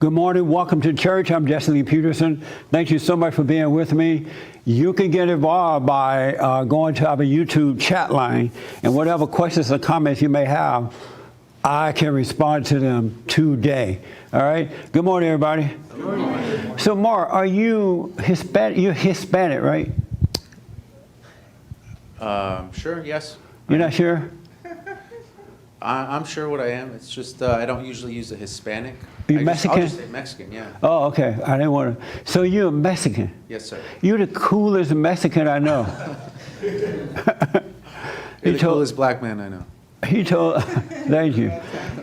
Good morning. Welcome to church. I'm Jesse Lee Peterson. Thank you so much for being with me. You can get involved by going to our YouTube chat line, and whatever questions or comments you may have, I can respond to them today. All right. Good morning, everybody. Good morning. So, Mark, are you Hispanic? You're Hispanic, right? Sure, yes. You're not sure? I'm sure what I am. It's just I don't usually use a Hispanic. You Mexican? I'll just say Mexican, yeah. Oh, okay. I didn't want to. So you're a Mexican? Yes, sir. You're the coolest Mexican I know. You're the coolest black man I know. He told, thank you.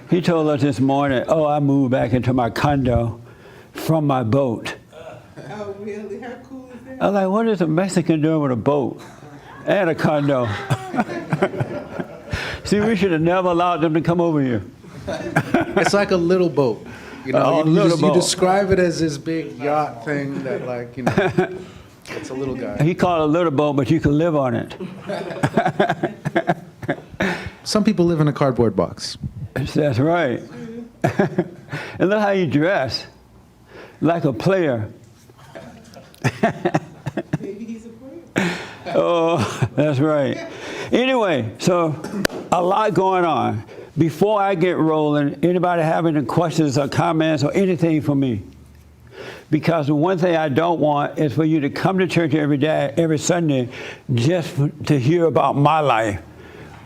He told us this morning, oh, I moved back into my condo from my boat. Oh, really? How cool is that? I was like, what is a Mexican doing with a boat and a condo? See, we should have never allowed them to come over here. It's like a little boat. You know, Oh, you describe it as this big yacht thing that, like, you know, it's a little guy. He called it a little boat, but you can live on it. Some people live in a cardboard box. That's right. And look how you dress, like a player. Maybe he's a player. Oh, that's right. Anyway, so a lot going on. Before I get rolling, anybody have any questions or comments or anything for me? Because the one thing I don't want is for you to come to church every day, every Sunday, just to hear about my life.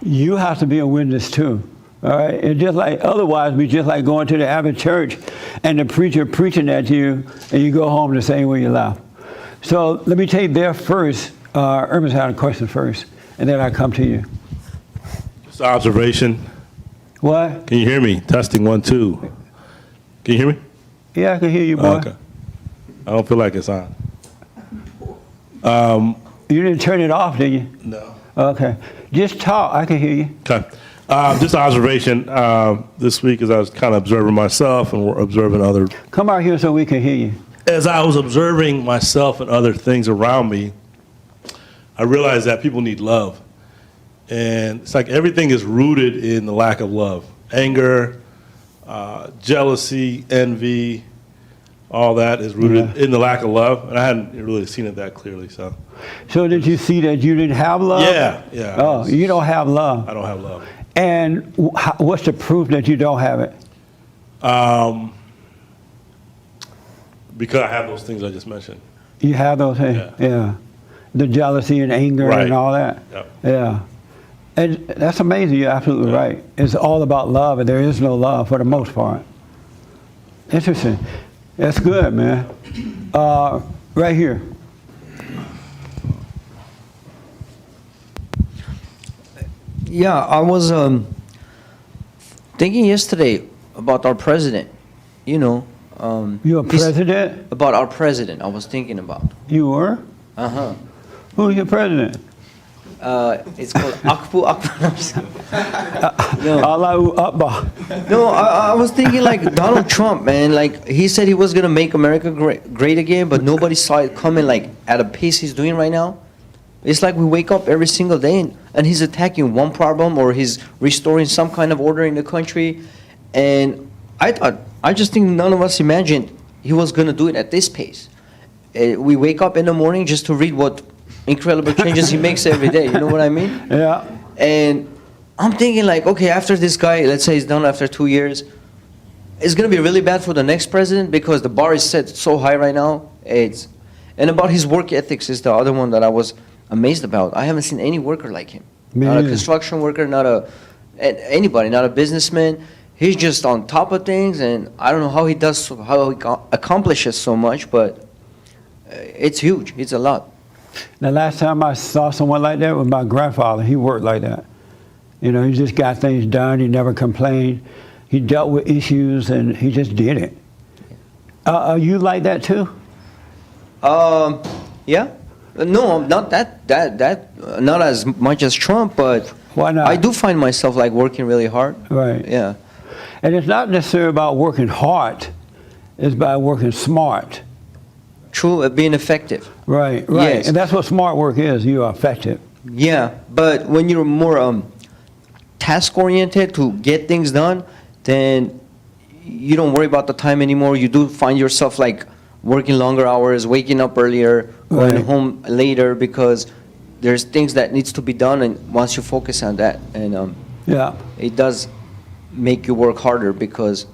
You have to be a witness too. All right? And just like, otherwise, we just like going to the average church and the preacher preaching at you, and you go home the same way you left. So let me take there first. Irma's had a question first, and then I come to you. Just an observation. What? Can you hear me? Testing 1, 2. Can you hear me? Yeah, I can hear you, boy. Okay. I don't feel like it's on. You didn't turn it off, did you? No. Okay. Just talk. I can hear you. Okay. Just an observation. This week, as I was kind of observing myself and observing other, Come out here so we can hear you. as I was observing myself and other things around me, I realized that people need love. And it's like everything is rooted in the lack of love. Anger, jealousy, envy, all that is rooted in the lack of love. And I hadn't really seen it that clearly, so. So did you see that you didn't have love? Yeah. Oh, you don't have love. I don't have love. And what's the proof that you don't have it? Because I have those things I just mentioned. You have those things? Yeah. The jealousy and anger Right. and all that? Yep. Yeah. And that's amazing. You're absolutely right. It's all about love, and there is no love for the most part. Interesting. That's good, man. Right here. Yeah, I was thinking yesterday about our president. You know, You're a he's- president? About our president, I was thinking about. You were? Uh-huh. Who's your president? It's called Akpu Akbar. No, Allahu Akbar. no, I was thinking like Donald Trump, man. Like he said he was gonna make America great again, but nobody saw it coming like at a pace he's doing right now. It's like we wake up every single day and he's attacking one problem or he's restoring some kind of order in the country. And I just think none of us imagined he was going to do it at this pace. We wake up in the morning just to read what incredible changes he makes every day. You know what I mean? Yeah. And I'm thinking like, okay, after this guy, let's say he's done after 2 years, it's going to be really bad for the next president because the bar is set so high right now. And about his work ethics is the other one that I was amazed about. I haven't seen any worker like him. Me Not a neither. construction worker, not anybody, not a businessman. He's just on top of things, and I don't know how he accomplishes so much, but it's huge. It's a lot. The last time I saw someone like that was my grandfather. He worked like that. You know, he just got things done. He never complained. He dealt with issues, and he just did it. Are you like that too? Yeah. No, not not as much as Trump, but Why not? I do find myself like working really hard. Right. Yeah. And it's not necessarily about working hard. It's about working smart. True, being effective. Right. Yes. And that's what smart work is. You are effective. Yeah, but when you're more task oriented to get things done, then you don't worry about the time anymore. You do find yourself like working longer hours, waking up earlier, going Right. home later because there's things that needs to be done, and once you focus on that, and Yeah. it does make you work harder because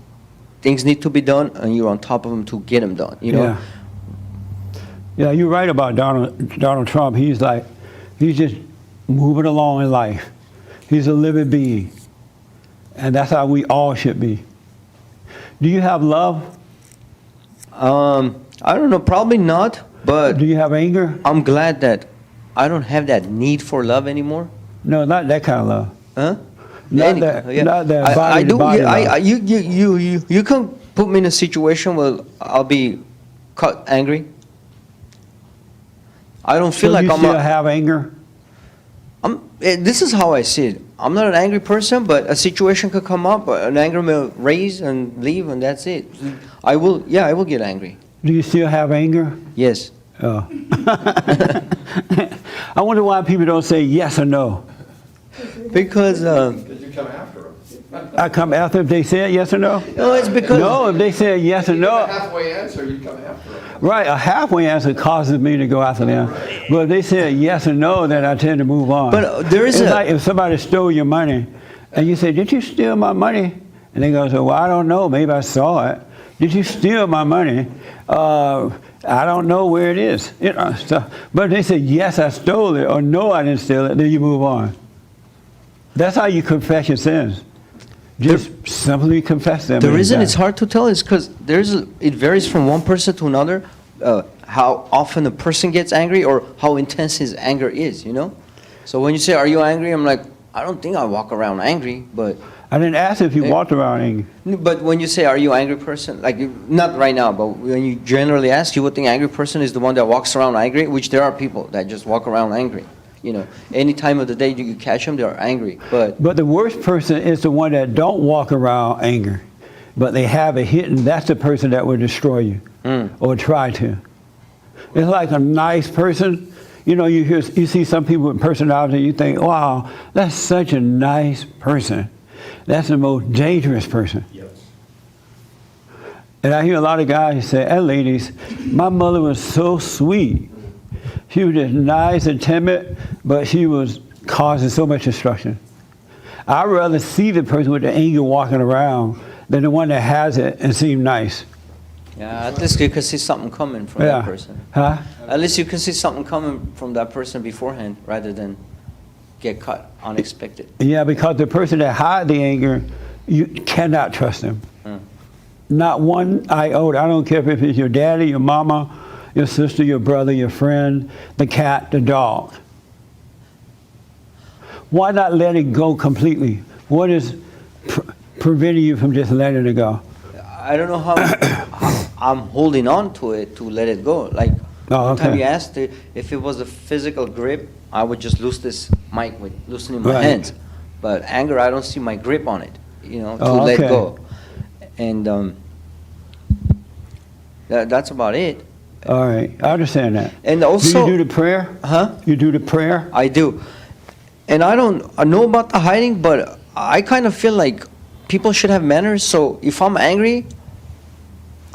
things need to be done, and you're on top of them to get them done. You know. Yeah. Yeah, you're right about Donald Trump. He's just moving along in life. He's a living being. And that's how we all should be. Do you have love? I don't know, probably not, but Do you have anger? I'm glad that I don't have that need for love anymore. No, not that kind of love. Huh? Not that body I to do. body Yeah, love. you can put me in a situation where I'll be cut angry. I don't feel So like you I'm still a, have anger? this is how I see it. I'm not an angry person, but a situation could come up, an anger will raise and leave, and that's it. I will get angry. Do you still have anger? Yes. Oh. I wonder why people don't say yes or no. Because, I come after if they say yes or no? no, it's because. No, if they say yes or no. Halfway answer, you come after them. Right, a halfway answer causes me to go after them. But if they say yes or no, then I tend to move on. But there is it's a- like if somebody stole your money, and you say, "Did you steal my money?" And they go, "So well, I don't know. Maybe I saw it. Did you steal my money? I don't know where it is." You know, so, but if they say yes, I stole it, or no, I didn't steal it, then you move on. That's how you confess your sins. Just simply confess them. The and reason die. it's hard to tell is because it varies from one person to another, how often a person gets angry or how intense his anger is, you know? So when you say, "Are you angry?" I'm like, I don't think I walk around angry, but I didn't ask if you Eh. walked around angry. when you say, "Are you an angry person?" Like, not right now, but when you generally ask, you would think angry person is the one that walks around angry, which there are people that just walk around angry. You know, any time of the day you catch them, they're angry. But But the worst person is the one that don't walk around anger, but they have it hidden. That's the person that will destroy you or try to. It's like a nice person. You know, you see some people with personality, you think, wow, that's such a nice person. That's the most dangerous person. And I hear a lot of guys say, and ladies, my mother was so sweet. She was just nice and timid, but she was causing so much destruction. I'd rather see the person with the anger walking around than the one that has it and seem nice. yeah, at least you can see something coming from Yeah. that person. Huh? At least you can see something coming from that person beforehand rather than get caught unexpected. Yeah, because the person that hides the anger, you cannot trust them. Not one iota. I don't care if it's your daddy, your mama, your sister, your brother, your friend, the cat, the dog. Why not let it go completely? What is preventing you from just letting it go? I don't know how I'm holding on to it to let it go. Like, Oh, one time okay. you asked if it was a physical grip, I would just lose this mic with loosening my Right. hands. But anger, I don't see my grip on it, you know, to Oh, let okay. go. And that's about it. All right, I understand that. And also, do you do the prayer? huh? You do the prayer? I do. And I know about the hiding, but I kind of feel like people should have manners. So if I'm angry,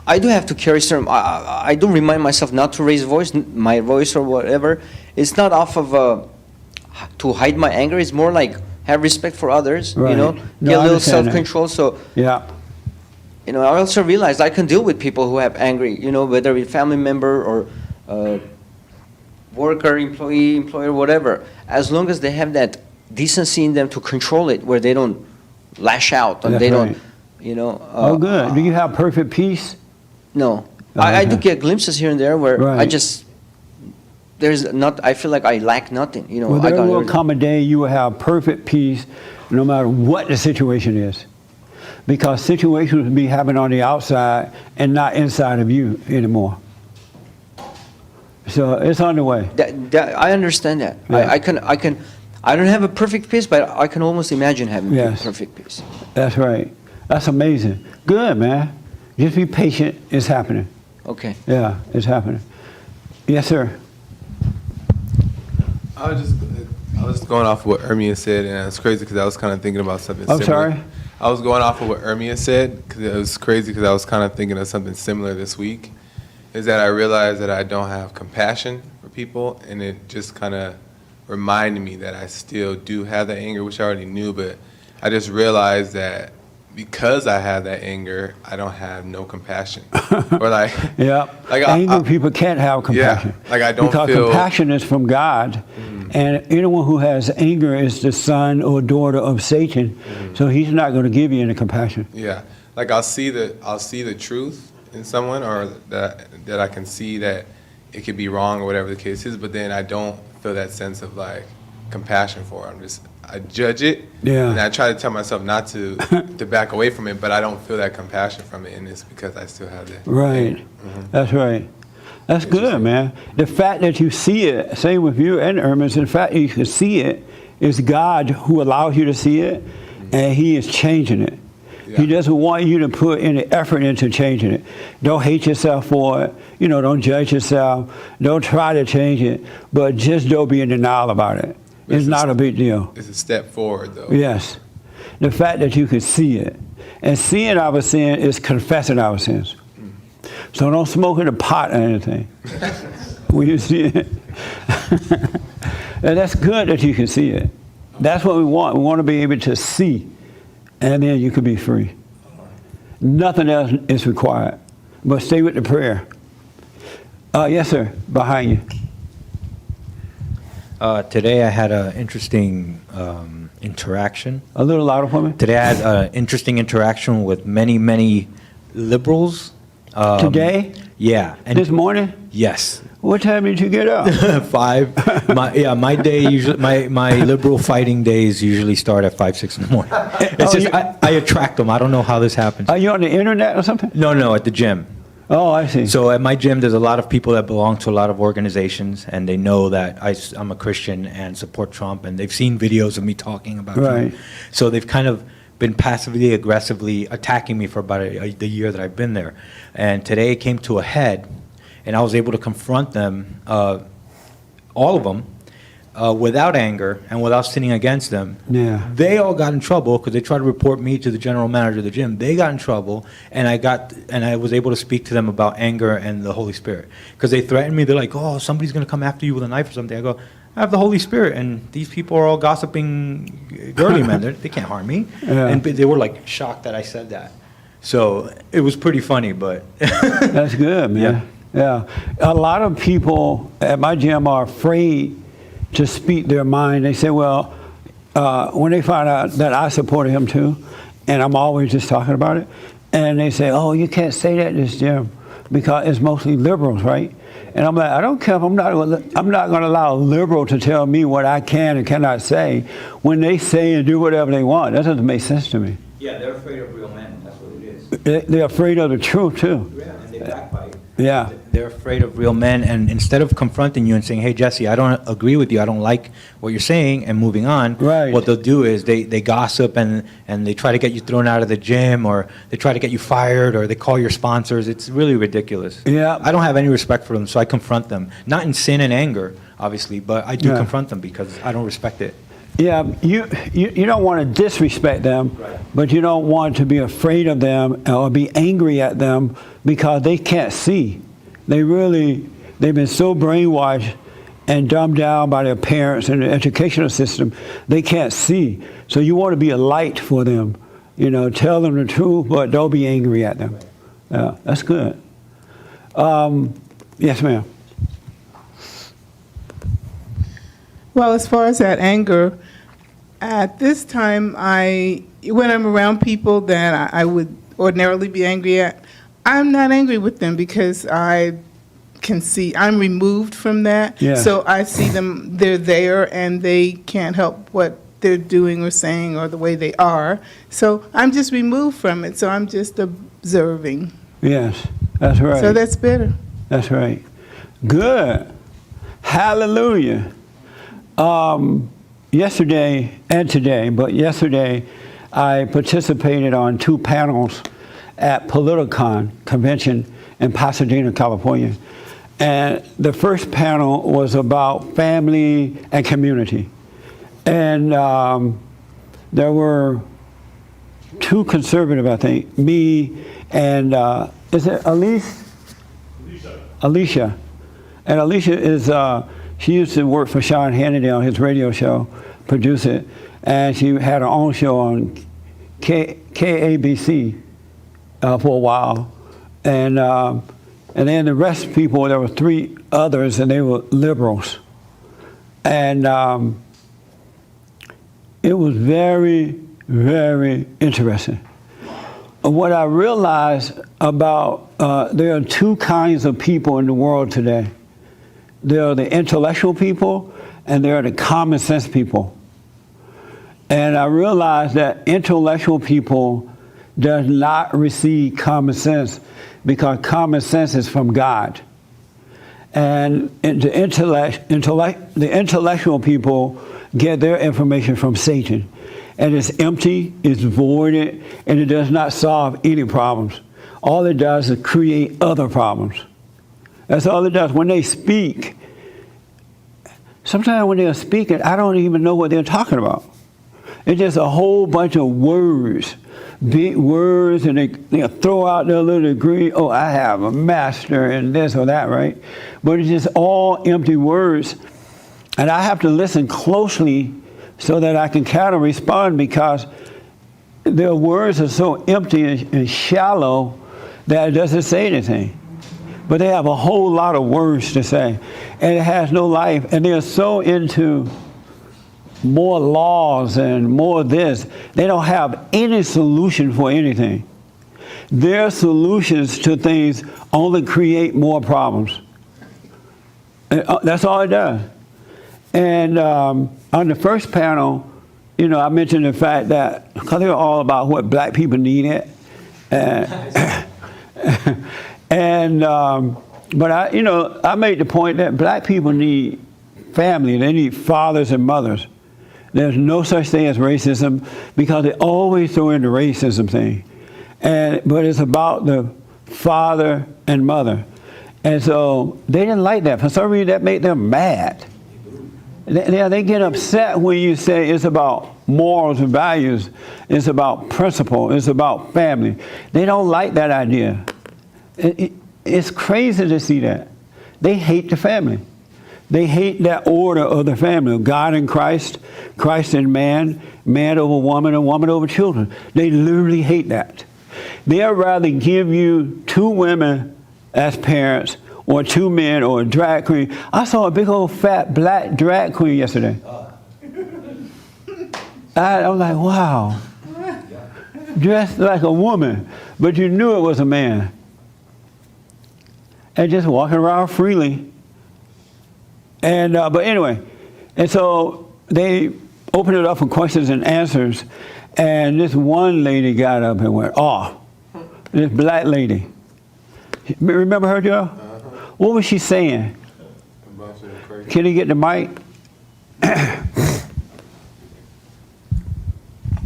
I do have to carry certain. I do remind myself not to raise my voice or whatever. It's not off of to hide my anger. It's more like have respect for others. Right. You know, No, get I a little understand that. self-control. So Yeah. you know, I also realized I can deal with people who have angry. You know, whether it's family member or worker, employee, employer, whatever. As long as they have that decency in them to control it, where they don't lash out and That's they right. don't, you know. Oh, good. Do you have perfect peace? No, Oh, I do okay. get glimpses here and there where I Right. just I feel like I lack nothing. You know, Well, I there got will everything. come a day you will have perfect peace no matter what the situation is. Because situations will be happening on the outside and not inside of you anymore. So it's on the way. I understand that. Yeah. I don't have a perfect peace, but I can almost imagine having Yes. perfect peace. That's right. That's amazing. Good, man. Just be patient. It's happening. Okay. Yeah, it's happening. Yes, sir. I was just going off what Ermias said, and it's crazy because I was kind of thinking about something I'm similar. sorry? I I was going off of what Ermia said because it was crazy because I was kind of thinking of something similar this week. Is that I realized that I don't have compassion for people, and it just kind of reminded me that I still do have that anger, which I already knew, but I just realized that because I have that anger, I don't have no compassion. Or like, Yeah. Like, Angry people can't have compassion. like I don't because feel- compassion is from God, and anyone who has anger is the son or daughter of Satan. So he's not going to give you any compassion. yeah, like I'll see the truth in someone, or that I can see that it could be wrong or whatever the case is, but then I don't feel that sense of like compassion for it. I judge it, Yeah. and I try to tell myself not to back away from it, but I don't feel that compassion from it, and it's because I still have that. Right. That's right. That's good, man. The fact that you see it, same with you and Hermes, the fact that you can see it is God who allows you to see it, and He is changing it. He Yeah. doesn't want you to put any effort into changing it. Don't hate yourself for it. Don't judge yourself. Don't try to change it, but just don't be in denial about it. But It's it's not a big deal. It's a step forward, though. Yes. The fact that you can see it. And seeing our sin is confessing our sins. So don't smoke in the pot or anything when you see it. And that's good that you can see it. That's what we want. We want to be able to see, and then you can be free. Nothing else is required. But stay with the prayer. Yes, sir. Behind you. Today I had an interesting interaction. A little louder for me. Today I had an interesting interaction with many liberals. Today? Yeah. And This morning? yes. What time did you get up? 5. My day usually, my liberal fighting days usually start at 5, 6 in the morning. It's just, I attract them. I don't know how this happens. Are you on the internet or something? No, at the gym. Oh, I see. So at my gym, there's a lot of people that belong to a lot of organizations, and they know that I'm a Christian and support Trump, and they've seen videos of me talking about Right. Trump. So they've kind of been passively aggressively attacking me for about the year that I've been there. And today it came to a head, and I was able to confront them, all of them, without anger and without sinning against them. Yeah. They all got in trouble because they tried to report me to the general manager of the gym. They got in trouble, and I was able to speak to them about anger and the Holy Spirit. Because they threatened me. They're like, oh, somebody's going to come after you with a knife or something. I go, I have the Holy Spirit, and these people are all gossiping girly men. They can't harm me. Yeah. And they were like shocked that I said that. So it was pretty funny, but That's good, man. Yeah. A lot of people at my gym are afraid to speak their mind. They say, well, when they find out that I supported him too, and I'm always just talking about it, and they say, oh, you can't say that in this gym because it's mostly liberals, right? And I'm like, I don't care if I'm not going to allow a liberal to tell me what I can and cannot say when they say and do whatever they want. That doesn't make sense to me. yeah, they're afraid of real men. That's what it is. They're afraid of the truth too. Yeah, and they backbite. Yeah. They're afraid of real men, and instead of confronting you and saying, hey, Jesse, I don't agree with you, I don't like what you're saying, and moving on, Right. what they'll do is they gossip and they try to get you thrown out of the gym, or they try to get you fired, or they call your sponsors. It's really ridiculous. Yeah. I don't have any respect for them, so I confront them. Not in sin and anger, obviously, but I do Yeah. confront them because I don't respect it. Yeah, you don't want to disrespect them, Right. but you don't want to be afraid of them or be angry at them because they can't see. They've been so brainwashed and dumbed down by their parents and the educational system, they can't see. So you want to be a light for them. Tell them the truth, but don't be angry at them. Yeah, that's good. Yes, ma'am. Well, as far as that anger, at this time, when I'm around people that I would ordinarily be angry at, I'm not angry with them because I can see I'm removed from that. Yeah. So I see them, they're there, and they can't help what they're doing or saying or the way they are. So I'm just removed from it. So I'm just observing. Yes, that's right. So that's better. That's right. Good. Hallelujah. Yesterday and today, but yesterday I participated on 2 panels at Politicon convention in Pasadena, California. And the first panel was about family and community. And there were too conservative, I think. Me and, is it Elise? Alicia. And Alicia is, she used to work for Sean Hannity on his radio show, produce it, and she had her own show on KABC for a while. And then the rest of the people, there were 3 others, and they were liberals. And it was very, very interesting. What I realized about, there are 2 kinds of people in the world today. There are the intellectual people, and there are the common sense people. And I realized that intellectual people does not receive common sense because common sense is from God. And the intellectual people get their information from Satan. And it's empty, it's voided, and it does not solve any problems. All it does is create other problems. That's all it does. When they speak, sometimes when they're speaking, I don't even know what they're talking about. It's just a whole bunch of words, big words, and they throw out their little degree. Oh, I have a master in this or that, right? But it's just all empty words. And I have to listen closely so that I can kind of respond because their words are so empty and shallow that it doesn't say anything. But they have a whole lot of words to say, and it has no life. And they're so into more laws and more this. They don't have any solution for anything. Their solutions to things only create more problems. That's all it does. And on the first panel, you know, I mentioned the fact that, because they were all about what black people needed. But I made the point that black people need family. They need fathers and mothers. There's no such thing as racism because they always throw in the racism thing. But it's about the father and mother. And so they didn't like that. For some reason, that made them mad. They get upset when you say it's about morals and values. It's about principle. It's about family. They don't like that idea. It's crazy to see that. They hate the family. They hate that order of the family, God and Christ, Christ and man, man over woman, and woman over children. They literally hate that. They'd rather give you 2 women as parents or 2 men or a drag queen. I saw a big old fat black drag queen yesterday. I was like, wow. Dressed like a woman, but you knew it was a man. And just walking around freely. And but anyway, and so they opened it up for questions and answers, and this one lady got up and went, "Oh, this black lady." Remember her, Joe? What was she saying? Can he get the mic?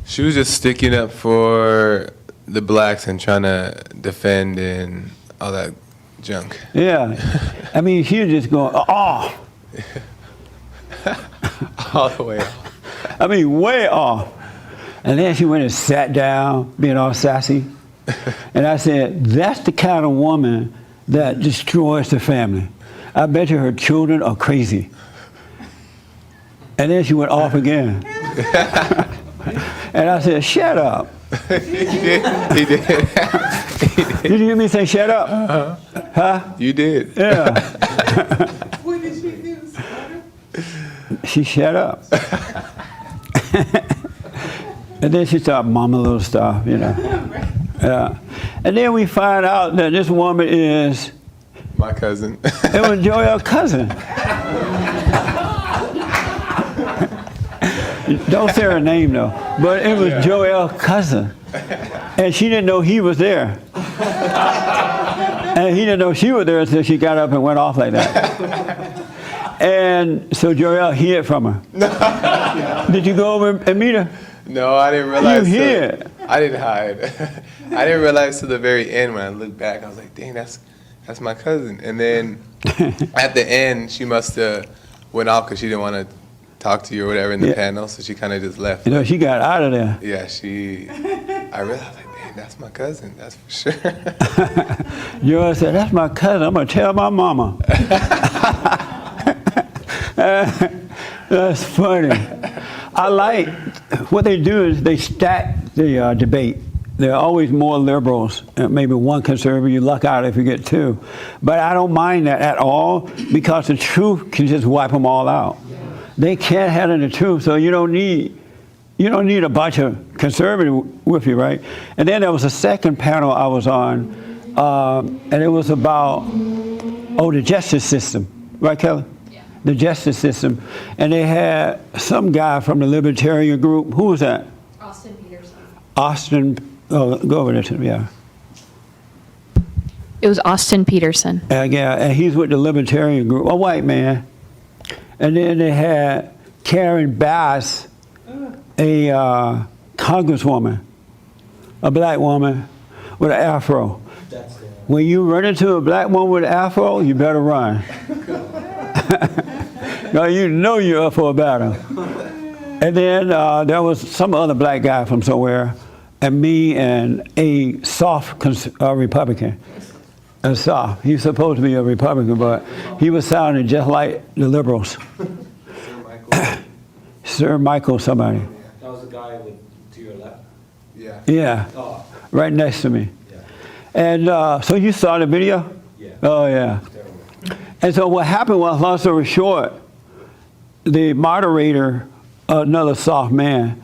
She was just sticking up for the blacks and trying to defend and all that junk. Yeah, I mean, she was just going, "Oh." All the way off. I mean, way off. And then she went and sat down, being all sassy. And I said, that's the kind of woman that destroys the family. I bet you her children are crazy. And then she went off again. And I said, shut up. He did. He did. Did you hear me say shut up? Huh? You did. Yeah. What did she do? She shut up. And then she started mumbling little stuff, you know. Yeah. And then we find out that this woman is... My cousin. It was Joel's cousin. Don't say her name, though. But it was Joel's cousin. And she didn't know he was there. And he didn't know she was there until she got up and went off like that. And so Joel hid from her. Did you go over and meet her? No, I didn't realize. You hid. I didn't hide. I didn't realize to the very end when I looked back. I was like, dang, that's my cousin. And then at the end, she must have went off because she didn't want to talk to you or whatever in the panel. So she kind of just left. You know, she got out of there. Yeah, she I realized, like, dang, that's my cousin. That's for sure. Joel said, that's my cousin. I'm going to tell my mama. That's funny. I like what they do is they stack the debate. There are always more liberals, maybe one conservative. You luck out if you get two. But I don't mind that at all because the truth can just wipe them all out. They can't handle the truth, so you don't need a bunch of conservatives with you, right? And then there was a second panel I was on, and it was about, the justice system. Right, Kelly? Yeah. The justice system. And they had some guy from the Libertarian group. Who was that? Austin Peterson. Austin, go over there to me, yeah. It was Austin Peterson. Yeah, and he's with the Libertarian group, a white man. And then they had Karen Bass, a congresswoman, a black woman with an afro. When you run into a black woman with an afro, you better run. No, you know you're up for a battle. And then there was some other black guy from somewhere, and me and a soft Republican. A soft. He's supposed to be a Republican, but he was sounding just like the liberals. Sir Michael somebody. That was the guy to your left? Yeah. Yeah, Oh, right next to me. yeah. And so you saw the video? Yeah. Oh, yeah. And so what happened was, long story short, the moderator, another soft man,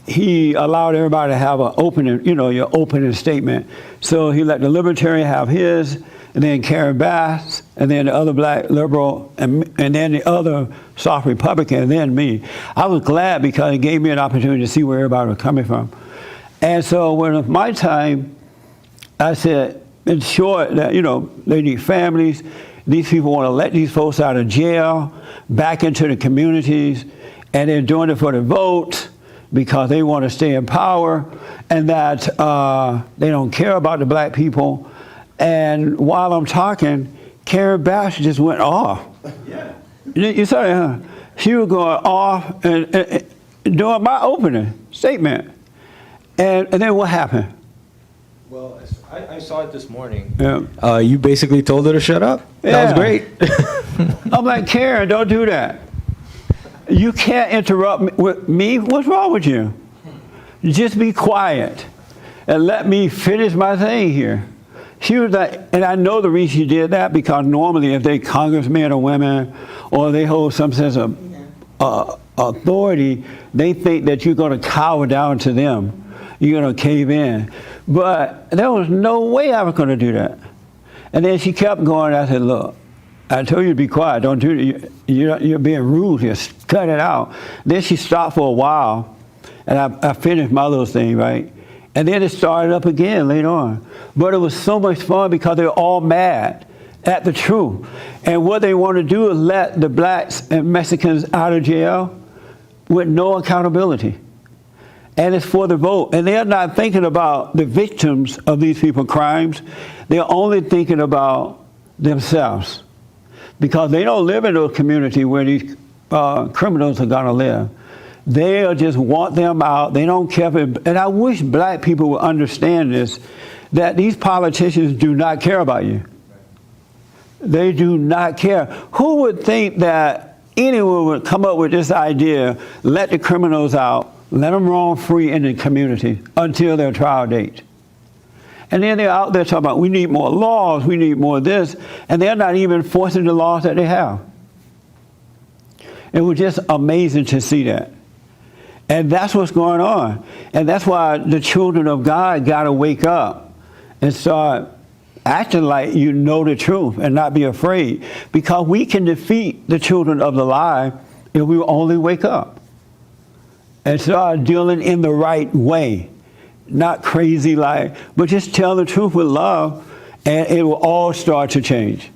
he allowed everybody to have an opening, your opening statement. So he let the Libertarian have his, and then Karen Bass, and then the other black liberal, and then the other soft Republican, and then me. I was glad because it gave me an opportunity to see where everybody was coming from. And so when it was my time, I said, in short, that, they need families. These people want to let these folks out of jail, back into the communities, and they're doing it for the vote because they want to stay in power, and that they don't care about the black people. And while I'm talking, Karen Bass just went off. Yeah. You saw that, huh? She was going off and doing my opening statement. And then what happened? Well, I saw it this morning. Yeah. You basically told her to shut up. That was Yeah. great. I'm like, Karen, don't do that. You can't interrupt with me. What's wrong with you? Just be quiet and let me finish my thing here. She was like, and I know the reason she did that because normally if they congressmen or women or they hold some sense of authority, they think that you're going to cower down to them. You're going to cave in. But there was no way I was going to do that. And then she kept going. I said, look, I told you to be quiet. Don't do it. You're being rude here. Cut it out. Then she stopped for a while, and I finished my little thing, right? And then it started up again later on. But it was so much fun because they were all mad at the truth. And what they want to do is let the blacks and Mexicans out of jail with no accountability. And it's for the vote. And they're not thinking about the victims of these people's crimes. They're only thinking about themselves. Because they don't live in those communities where these criminals are going to live. They just want them out. They don't care. And I wish black people would understand this, that these politicians do not care about you. They do not care. Who would think that anyone would come up with this idea, let the criminals out, let them roam free in the community until their trial date? And then they're out there talking about, we need more laws, we need more of this, and they're not even enforcing the laws that they have. It was just amazing to see that. And that's what's going on. And that's why the children of God got to wake up and start acting like you know the truth and not be afraid. Because we can defeat the children of the lie if we only wake up and start dealing in the right way. Not crazy like, but just tell the truth with love, and it will all start to change.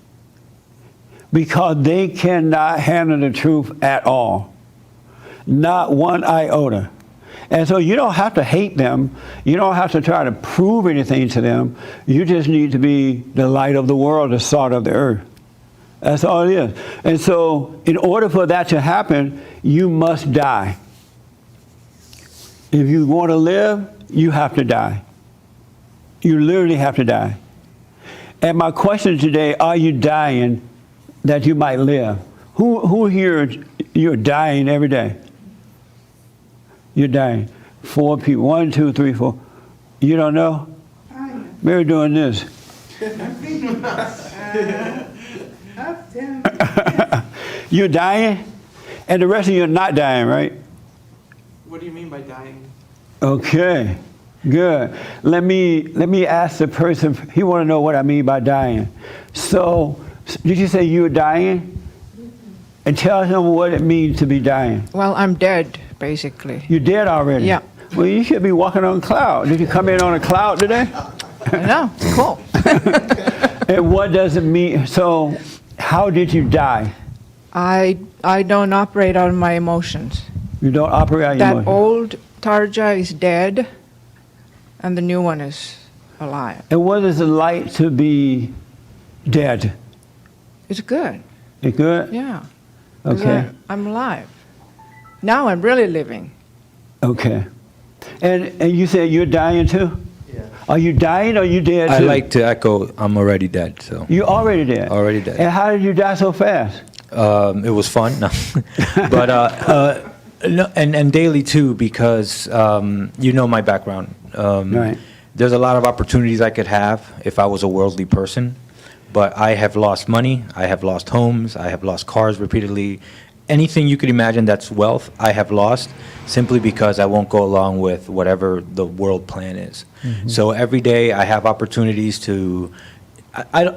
Because they cannot handle the truth at all. Not one iota. And so you don't have to hate them. You don't have to try to prove anything to them. You just need to be the light of the world, the salt of the earth. That's all it is. And so in order for that to happen, you must die. If you want to live, you have to die. You literally have to die. And my question today, are you dying that you might live? Who here, you're dying every day? You're dying. 4 people. 1, 2, 3, 4. You don't know? Mary doing this. You're dying, and the rest of you are not dying, right? What do you mean by dying? Okay, good. Let me ask the person. He want to know what I mean by dying. So, did you say you're dying? And tell him what it means to be dying. Well, I'm dead, basically. You're dead already. Yeah. Well, you should be walking on a cloud. Did you come in on a cloud today? No, cool. And what does it mean? So, how did you die? I don't operate on my emotions. You don't operate on your That emotions. old Tarja is dead, and the new one is alive. And what is it like to be dead? It's good. It good? Yeah. 'Cause Okay. I'm alive. Now I'm really living. Okay. And you said you're dying too? Yeah. Are you dying or you dead too? I like to echo, I'm already dead, so. You already dead? Already dead. And how did you die so fast? It was fun, no. But, no, and daily too, because, you know my background. Right. There's a lot of opportunities I could have if I was a worldly person, but I have lost money, I have lost homes, I have lost cars repeatedly. Anything you could imagine that's wealth, I have lost simply because I won't go along with whatever the world plan is. So every day I have opportunities to,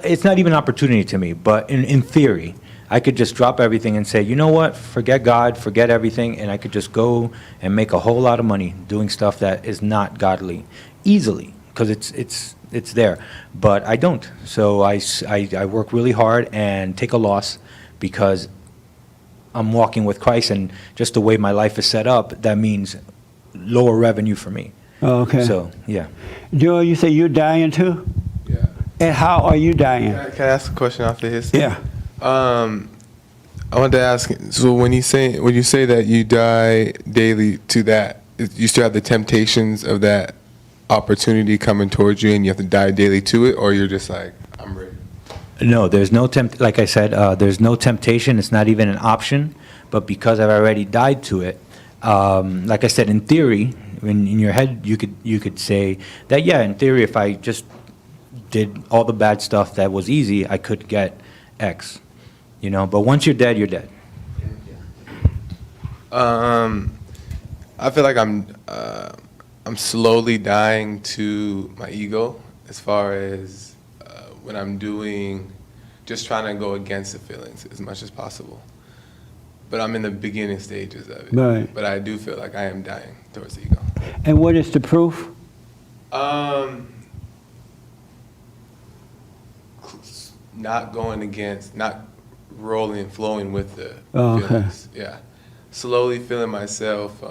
it's not even an opportunity to me, but in theory, I could just drop everything and say, you know what, forget God, forget everything, and I could just go and make a whole lot of money doing stuff that is not godly, easily, because it's there. But I don't. So I work really hard and take a loss because I'm walking with Christ, and just the way my life is set up, that means lower revenue for me. Oh, okay. So, yeah. Joel, you say you're dying too? Yeah. And how are you dying? Can I ask a question off of his? Yeah. I wanted to ask. So when you say that you die daily to that, you still have the temptations of that opportunity coming towards you, and you have to die daily to it, or you're just like, I'm ready. No, there's no like I said, there's no temptation. It's not even an option. But because I've already died to it, like I said, in theory, in your head, you could say that, yeah, in theory, if I just did all the bad stuff that was easy, I could get X. You know, but once you're dead, you're dead. I feel like I'm slowly dying to my ego as far as when I'm doing, just trying to go against the feelings as much as possible. But I'm in the beginning stages of it. Right. But I do feel like I am dying towards the ego. And what is the proof? Not going against, not rolling and flowing with the Oh, okay. feelings. Yeah. Slowly feeling myself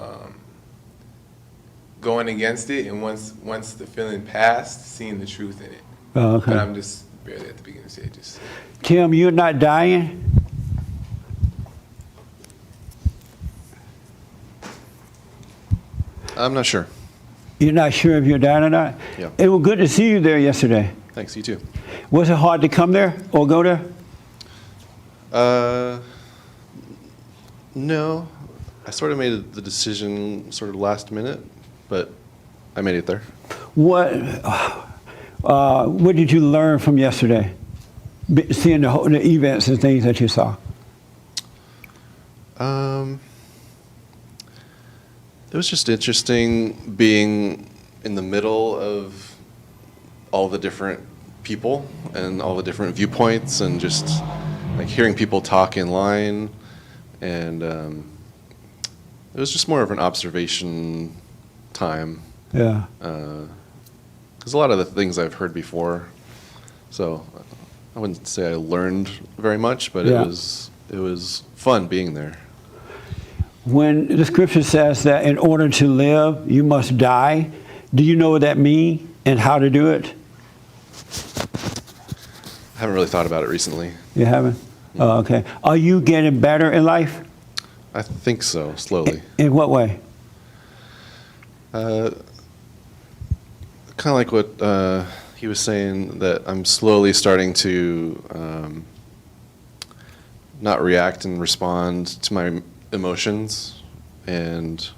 going against it, and once the feeling passed, seeing the truth in it. Oh, okay. But I'm just barely at the beginning stages. Tim, you're not dying? I'm not sure. You're not sure if you're dying or not? Yeah. It was good to see you there yesterday. Thanks, you too. Was it hard to come there or go there? No. I sort of made the decision sort of last minute, but I made it there. What did you learn from yesterday? Seeing the events and things that you saw. It was just interesting being in the middle of all the different people and all the different viewpoints, and just like hearing people talk in line, and it was just more of an observation time. Yeah. Because a lot of the things I've heard before, so I wouldn't say I learned very much, but Yeah. it was fun being there. When the scripture says that in order to live, you must die, do you know what that means and how to do it? I haven't really thought about it recently. You haven't? Oh, okay. Are you getting better in life? I think so, slowly. In what way? kind of like what he was saying, that I'm slowly starting to not react and respond to my emotions, and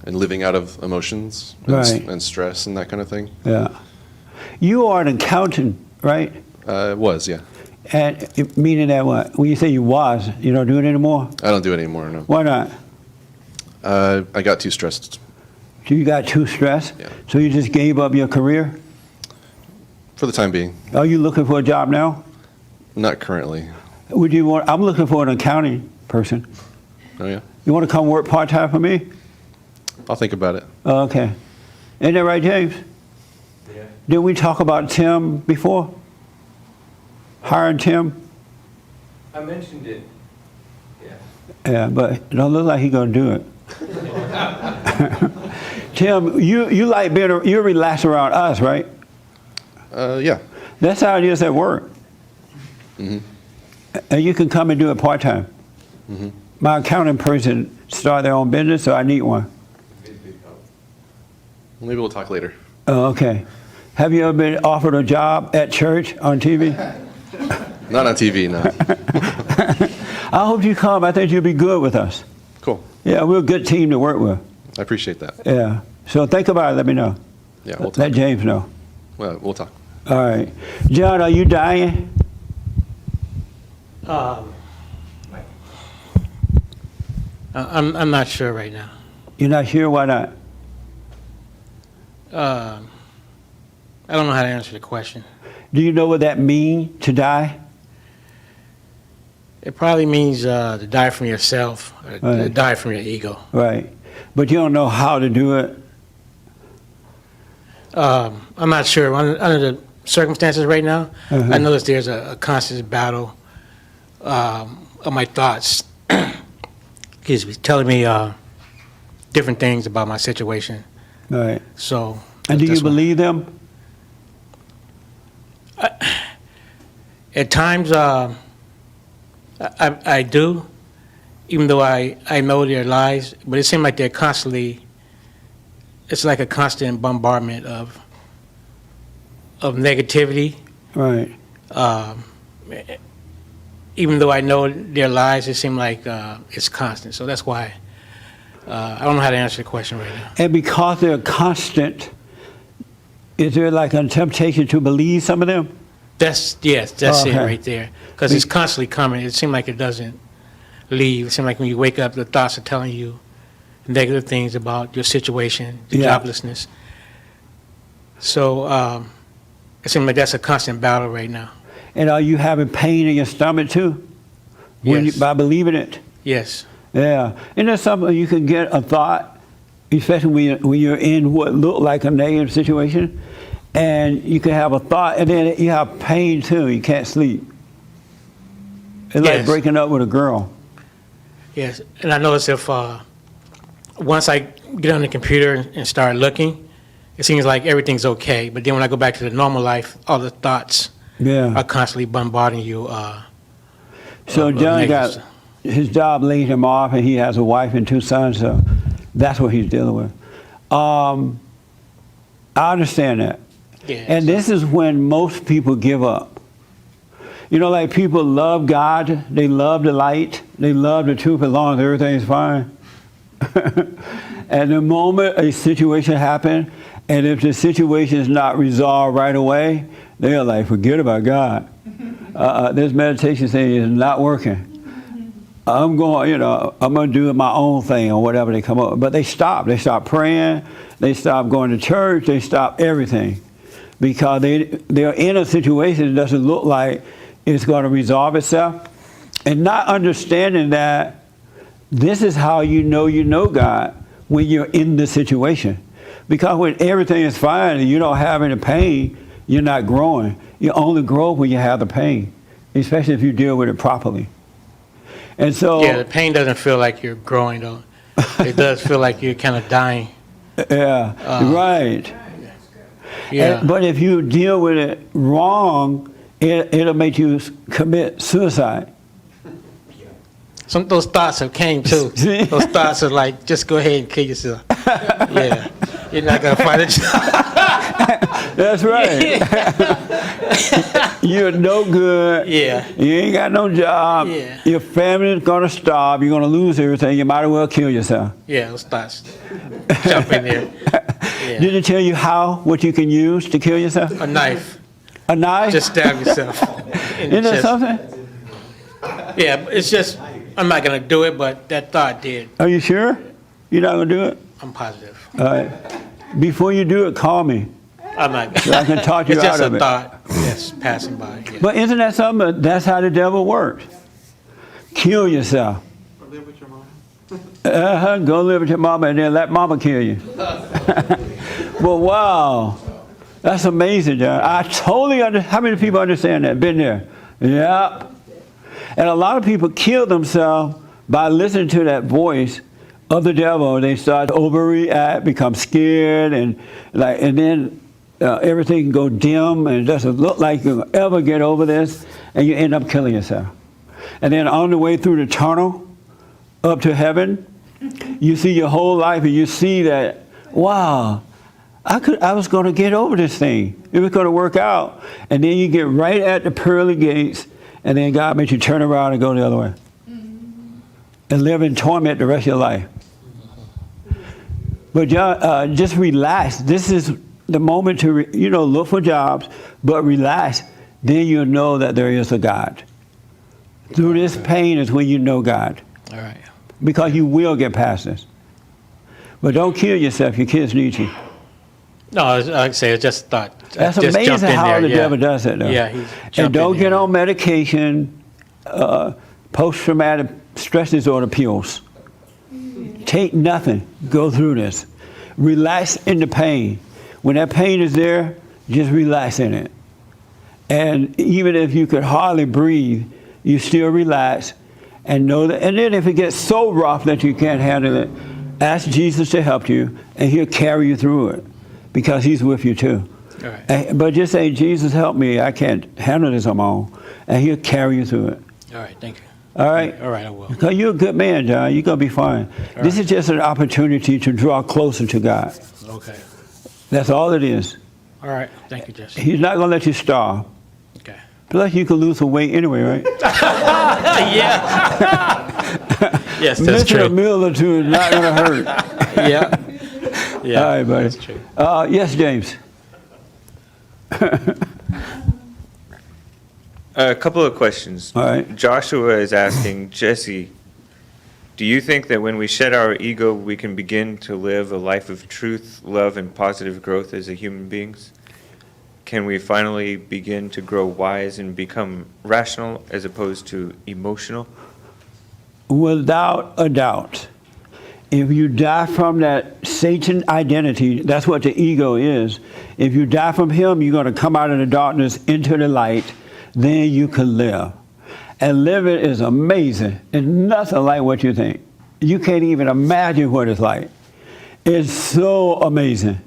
living out of emotions Right. and stress and that kind of thing. Yeah. You are an accountant, right? It was, yeah. And meaning that what? When you say you was, you don't do it anymore? I don't do it anymore, no. Why not? I got too stressed. So you got too stressed? Yeah. So you just gave up your career? For the time being. Are you looking for a job now? Not currently. Would you want? I'm looking for an accounting person. Oh, yeah? You want to come work part time for me? I'll think about it. Oh, okay. Isn't that right, James? Yeah. Didn't we talk about Tim before? Hiring Tim? I mentioned it. Yeah. Yeah, but it don't look like he's gonna do it. Tim, you like being, you relax around us, right? Yeah. That's how it is at work. Mm-hmm. And you can come and do it part time. Mm-hmm. My accounting person started their own business, so I need one. Maybe we'll talk later. Oh, okay. Have you ever been offered a job at church on TV? Not on TV, no. I hope you come. I think you'll be good with us. Cool. Yeah, we're a good team to work with. I appreciate that. Yeah. So think about it. Let me know. Yeah, we'll talk. Let James know. Well, we'll talk. All right. John, are you dying? I'm not sure right now. You're not sure? Why not? I don't know how to answer the question. Do you know what that means, to die? It probably means to die from yourself, or to Right. die from your ego. Right. But you don't know how to do it? I'm not sure. Under the circumstances right now, Uh-huh. I notice there's a constant battle of my thoughts. Excuse me, telling me different things about my situation. Right. So. And do you that's why- believe them? At times, I do, even though I know they're lies, but it seems like they're constantly, it's like a constant bombardment of negativity. Right. Even though I know they're lies, it seems like it's constant. So that's why I don't know how to answer the question right now. And because they're constant, is there like a temptation to believe some of them? That's it Okay. right there. Because it's constantly coming. It seems like it doesn't leave. It seems like when you wake up, the thoughts are telling you negative things about your situation, your Yeah. joblessness. So it seems like that's a constant battle right now. And are you having pain in your stomach too? Yes. By believing it? Yes. Yeah. And there's something you can get a thought, especially when you're in what look like a negative situation, and you can have a thought, and then you have pain too. You can't sleep. It's like Yes. breaking up with a girl. Yes. And I notice if once I get on the computer and start looking, it seems like everything's okay. But then when I go back to the normal life, all the thoughts Yeah. are constantly bombarding you. So of John negatives. got his job laid him off, and he has a wife and 2 sons. So that's what he's dealing with. I understand that. Yes. And this is when most people give up. You know, like people love God, they love the light, they love the truth as long as everything's fine. And the moment a situation happens, and if the situation is not resolved right away, they're like, forget about God. This meditation thing is not working. I'm going to do my own thing or whatever they come up with. But they stop. They stop praying. They stop going to church. They stop everything because they're in a situation that doesn't look like it's going to resolve itself. And not understanding that this is how you know God, when you're in the situation. Because when everything is fine and you don't have any pain, you're not growing. You only grow when you have the pain, especially if you deal with it properly. And so, Yeah, the pain doesn't feel like you're growing, though. It does feel like you're kind of dying. yeah, right. Yeah. But if you deal with it wrong, it'll make you commit suicide. Those thoughts have came too. See? Those thoughts are like, just go ahead and kill yourself. Yeah. You're not gonna find a job. That's right. You're no good. Yeah. You ain't got no job. Yeah. Your family's gonna starve. You're gonna lose everything. You might as well kill yourself. Yeah, let's start. Jump in there. Yeah. Did it tell you what you can use to kill yourself? A knife. A knife? Just stab yourself. in the Isn't that chest. something? Yeah, but it's just, I'm not gonna do it, but that thought did. Are you sure? You're not gonna do it? I'm positive. All right. Before you do it, call me. I'm not. So I can talk you it's out just of a it. thought that's passing by. Yeah. But isn't that something? That's how the devil works. Kill yourself. Live with your mom. Go live with your mama and then let mama kill you. But wow, that's amazing, John. I totally understand. How many people understand that? Been there? Yeah. And a lot of people kill themselves by listening to that voice of the devil. They start to overreact, become scared, and then everything can go dim, and it doesn't look like you'll ever get over this, and you end up killing yourself. And then on the way through the tunnel up to heaven, you see your whole life, and you see that, wow, I was going to get over this thing. It was going to work out. And then you get right at the pearly gates, and then God makes you turn around and go the other way. And live in torment the rest of your life. But just relax. This is the moment to, look for jobs, but relax. Then you'll know that there is a God. Through this pain is when you know God. All right. Because you will get past this. But don't kill yourself. Your kids need you. No, like I say, it's just a thought. That's Just amazing jumped in how there, the yeah. devil does it, though. Yeah, he's And jumped don't in get there. on medication, post-traumatic stress disorder pills. Take nothing. Go through this. Relax in the pain. When that pain is there, just relax in it. And even if you could hardly breathe, you still relax and know that. And then if it gets so rough that you can't handle it, ask Jesus to help you, and he'll carry you through it because he's with you too. All right. But just say, Jesus, help me. I can't handle this on my own. And he'll carry you through it. All right, thank you. All right? All right, I will. Because you're a good man, John. You're going to be fine. This is just an opportunity to draw closer to God. Okay. That's all it is. All right, thank you, Jesse. He's not going to let you starve. Okay. Plus, you can lose some weight anyway, right? Yeah. Yes, that's Missing a true. meal or two is not going to hurt. Yeah. Yeah. All right, buddy. That's true. Yes, James. A couple of questions. All right. Joshua is asking, Jesse, do you think that when we shed our ego, we can begin to live a life of truth, love, and positive growth as a human beings? Can we finally begin to grow wise and become rational as opposed to emotional? Without a doubt. If you die from that Satan identity, that's what the ego is. If you die from him, you're going to come out of the darkness into the light. Then you can live. And living is amazing. It's nothing like what you think. You can't even imagine what it's like. It's so amazing.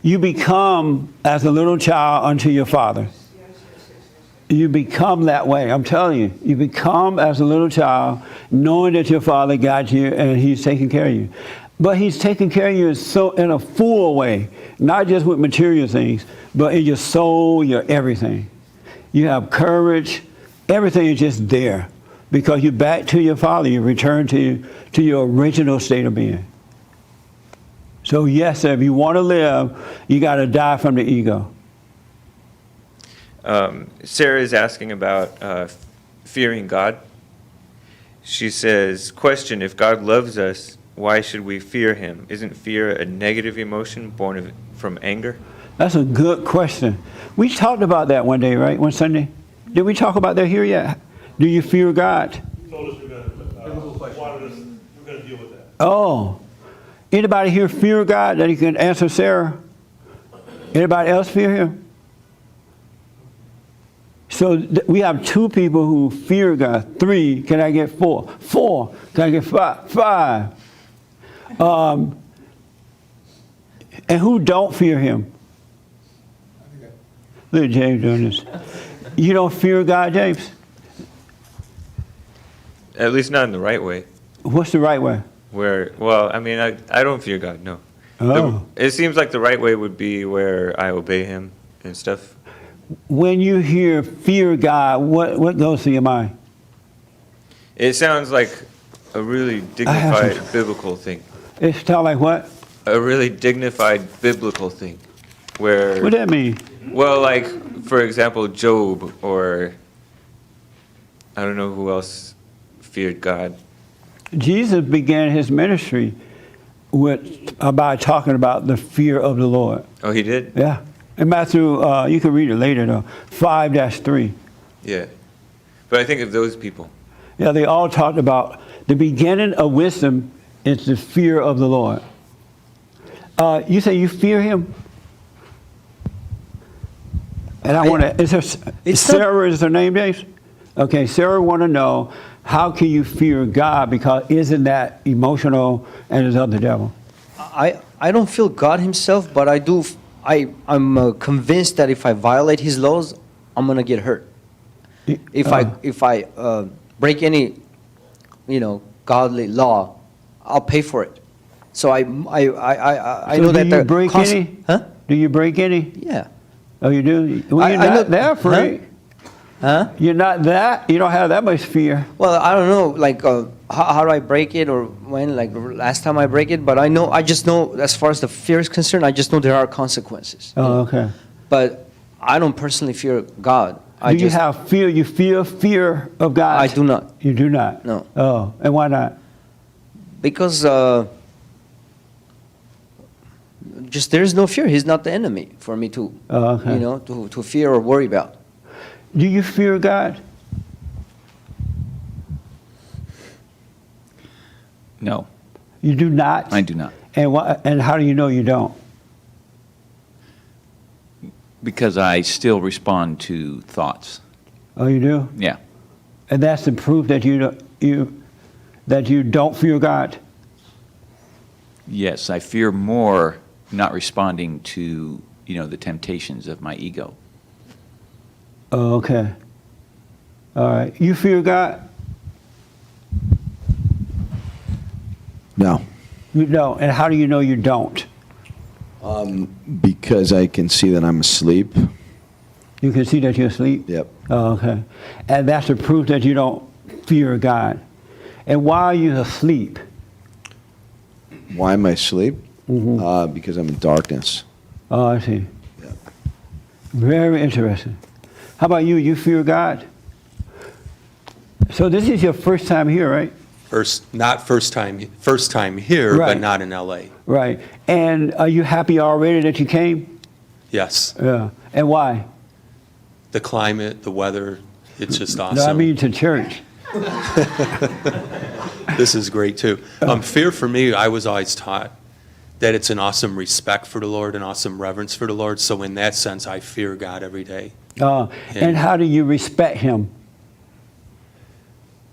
You become, as a little child, unto your father. You become that way. I'm telling you. You become as a little child, knowing that your father got you and he's taking care of you. But he's taking care of you in a full way, not just with material things, but in your soul, your everything. You have courage. Everything is just there because you're back to your father. You return to your original state of being. So yes, if you want to live, you got to die from the ego. Sarah is asking about fearing God. She says, question, if God loves us, why should we fear him? Isn't fear a negative emotion born from anger? That's a good question. We talked about that one day, right? One Sunday. Did we talk about that here yet? Do you fear God? Told us we're going to deal with that. Oh. Anybody here fear God that you can answer Sarah? Anybody else fear him? So we have 2 people who fear God. 3, can I get 4? 4, can I get 5? And who don't fear him? Look at James doing this. You don't fear God, James? At least not in the right way. What's the right way? Well, I mean, I don't fear God, no. Oh. It seems like the right way would be where I obey him and stuff. When you hear fear God, what goes through your mind? It sounds like a really dignified biblical thing. It sounds like what? A really dignified biblical thing. Where, What that mean? well, like, for example, Job, or I don't know who else feared God. Jesus began his ministry by talking about the fear of the Lord. Oh, he did? Yeah. In Matthew, you can read it later though, 5-3. Yeah. But I think of those people. Yeah, they all talked about the beginning of wisdom is the fear of the Lord. You say you fear him? And I want to, is Sarah is her name, Dave? Okay, Sarah want to know, how can you fear God? Because isn't that emotional and is of the devil? I don't feel God himself, but I do. I'm convinced that if I violate his laws, I'm gonna get hurt. If I break any, godly law, I'll pay for it. So I So know that do you break any? Huh? Do you break any? Yeah. Oh, you do? Well, you're I not know- that free. Huh? You're not that. You don't have that much fear. Well, I don't know, like, how do I break it, or when, like, last time I break it, but I just know, as far as the fear is concerned, I just know there are consequences. Oh, okay. But I don't personally fear God. Do you have fear? You feel fear of God? I do not. You do not? No. Oh, and why not? Because just there's no fear. He's not the enemy for me to, Oh, okay. to fear or worry about. Do you fear God? No, You do not? I do not. And how do you know you don't? Because I still respond to thoughts. Oh, you do? Yeah. And that's the proof that you don't fear God? Yes, I fear more not responding to, the temptations of my ego. Oh, okay. All right. You fear God? No, You don't. And how do you know you don't? because I can see that I'm asleep. You can see that you're asleep? Yep. Oh, okay. And that's the proof that you don't fear God. And why are you asleep? Why am I asleep? Mm-hmm. Because I'm in darkness. Oh, I see. Yep. Very interesting. How about you? You fear God? So this is your first time here, right? Not first time here, Right. but not in LA. Right. And are you happy already that you came? Yes. Yeah. And why? The climate, the weather, it's just awesome. No, I mean to church. This is great too. Fear for me, I was always taught that it's an awesome respect for the Lord, an awesome reverence for the Lord. So in that sense, I fear God every day. And how do you respect him?